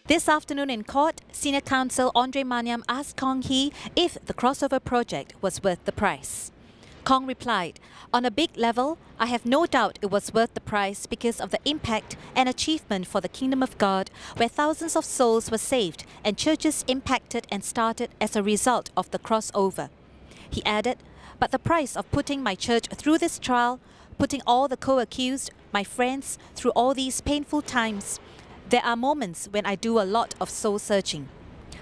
This afternoon in court, Senior Counsel Andre Maniam asked Kong Hee if the crossover project was worth the price. Kong replied, "On a big level, I have no doubt it was worth the price because of the impact and achievement for the Kingdom of God, where thousands of souls were saved and churches impacted and started as a result of the crossover." He added, "But the price of putting my church through this trial, putting all the co-accused, my friends, through all these painful times, there are moments when I do a lot of soul searching.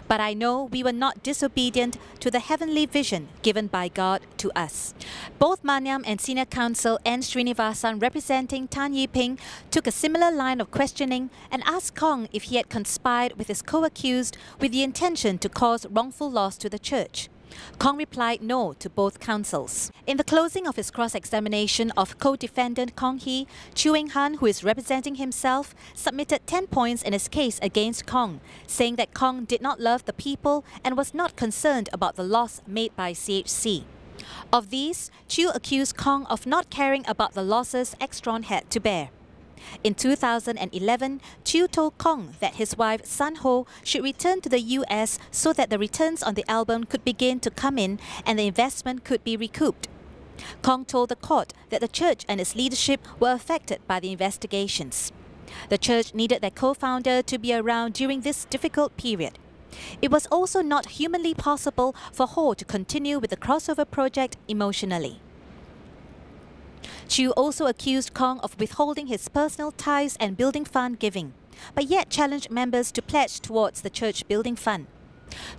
But I know we were not disobedient to the heavenly vision given by God to us." Both Maniam and Senior Counsel N. Srinivasan, representing Tan Yi Ping, took a similar line of questioning and asked Kong if he had conspired with his co-accused with the intention to cause wrongful loss to the church. Kong replied no to both counsels. In the closing of his cross-examination of co-defendant Kong Hee, Chew Eng Han, who is representing himself, submitted 10 points in his case against Kong, saying that Kong did not love the people and was not concerned about the loss made by CHC. Of these, Chew accused Kong of not caring about the losses Extron had to bear. In 2011, Chew told Kong that his wife Sun Ho should return to the US so that the returns on the album could begin to come in and the investment could be recouped. Kong told the court that the church and its leadership were affected by the investigations. The church needed their co-founder to be around during this difficult period. It was also not humanly possible for Ho to continue with the crossover project emotionally. Chew also accused Kong of withholding his personal tithes and building fund giving, but yet challenged members to pledge towards the church building fund.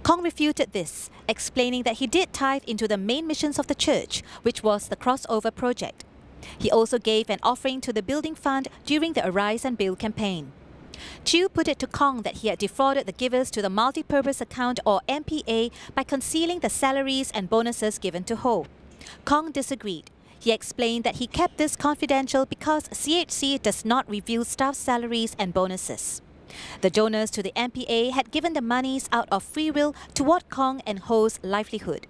Kong refuted this, explaining that he did tithe into the main missions of the church, which was the crossover project. He also gave an offering to the building fund during the Arise and Build campaign. Chew put it to Kong that he had defrauded the givers to the multi-purpose account or MPA by concealing the salaries and bonuses given to Ho. Kong disagreed. He explained that he kept this confidential because CHC does not reveal staff salaries and bonuses. The donors to the MPA had given the monies out of free will toward Kong and Ho's livelihood.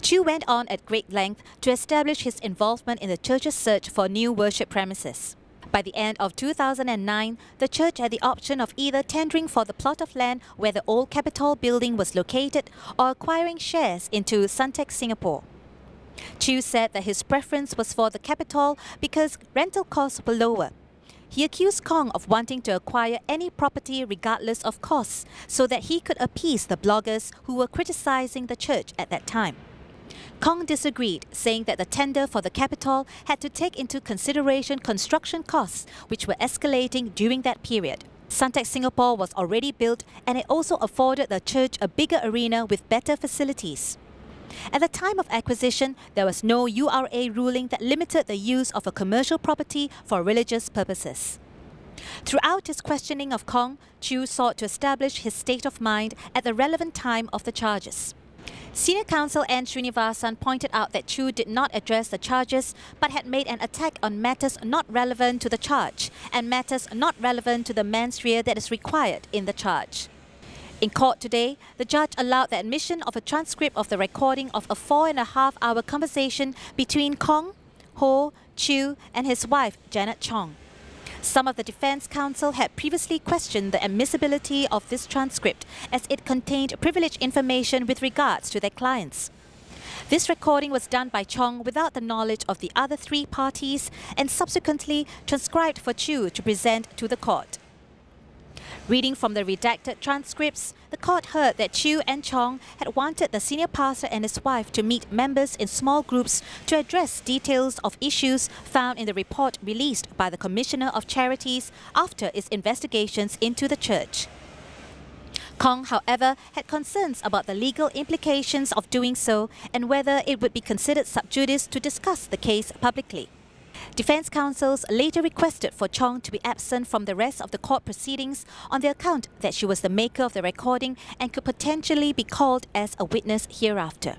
Chew went on at great length to establish his involvement in the church's search for new worship premises. By the end of 2009, the church had the option of either tendering for the plot of land where the old Capitol building was located or acquiring shares into Suntec Singapore. Chew said that his preference was for the Capitol because rental costs were lower. He accused Kong of wanting to acquire any property regardless of costs so that he could appease the bloggers who were criticizing the church at that time. Kong disagreed, saying that the tender for the Capitol had to take into consideration construction costs, which were escalating during that period. Suntec Singapore was already built and it also afforded the church a bigger arena with better facilities. At the time of acquisition, there was no URA ruling that limited the use of a commercial property for religious purposes. Throughout his questioning of Kong, Chew sought to establish his state of mind at the relevant time of the charges. Senior Counsel N. Srinivasan pointed out that Chew did not address the charges but had made an attack on matters not relevant to the charge and matters not relevant to the mens rea that is required in the charge. In court today, the judge allowed the admission of a transcript of the recording of a 4.5-hour conversation between Kong, Ho, Chew and his wife Janet Chong. Some of the defense counsel had previously questioned the admissibility of this transcript as it contained privileged information with regards to their clients. This recording was done by Chong without the knowledge of the other 3 parties and subsequently transcribed for Chew to present to the court. Reading from the redacted transcripts, the court heard that Chew and Chong had wanted the senior pastor and his wife to meet members in small groups to address details of issues found in the report released by the Commissioner of Charities after its investigations into the church. Kong, however, had concerns about the legal implications of doing so and whether it would be considered sub judice to discuss the case publicly. Defense counsels later requested for Chong to be absent from the rest of the court proceedings on the account that she was the maker of the recording and could potentially be called as a witness hereafter.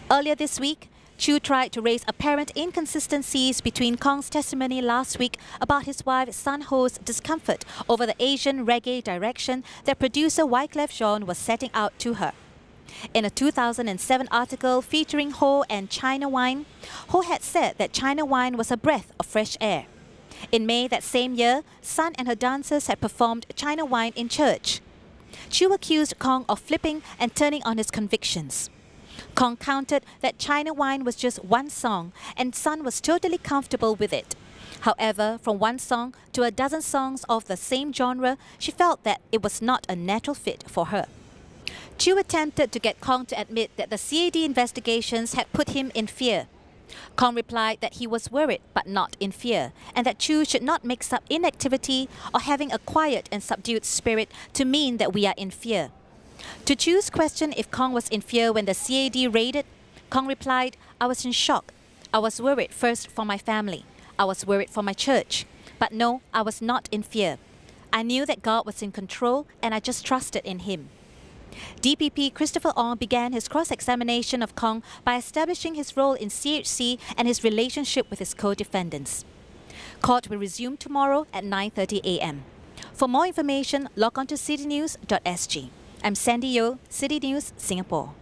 Earlier this week, Chew tried to raise apparent inconsistencies between Kong's testimony last week about his wife Sun Ho's discomfort over the Asian reggae direction that producer Wyclef Jean was setting out to her. In a 2007 article featuring Ho and China Wine, Ho had said that China Wine was a breath of fresh air. In May that same year, Sun and her dancers had performed China Wine in church. Chu accused Kong of flipping and turning on his convictions. Kong countered that China Wine was just one song and Sun was totally comfortable with it. However, from one song to a dozen songs of the same genre, she felt that it was not a natural fit for her. Chu attempted to get Kong to admit that the CAD investigations had put him in fear. Kong replied that he was worried but not in fear, and that Chu should not mix up inactivity or having a quiet and subdued spirit to mean that we are in fear. To Chu's question if Kong was in fear when the CAD raided, Kong replied, "I was in shock. I was worried first for my family. I was worried for my church. But no, I was not in fear. I knew that God was in control and I just trusted in Him." DPP Christopher Ong began his cross-examination of Kong by establishing his role in CHC and his relationship with his co-defendants. Court will resume tomorrow at 9:30 a.m. For more information, log on to citynews.sg. I'm Sandy Yeo, City News, Singapore.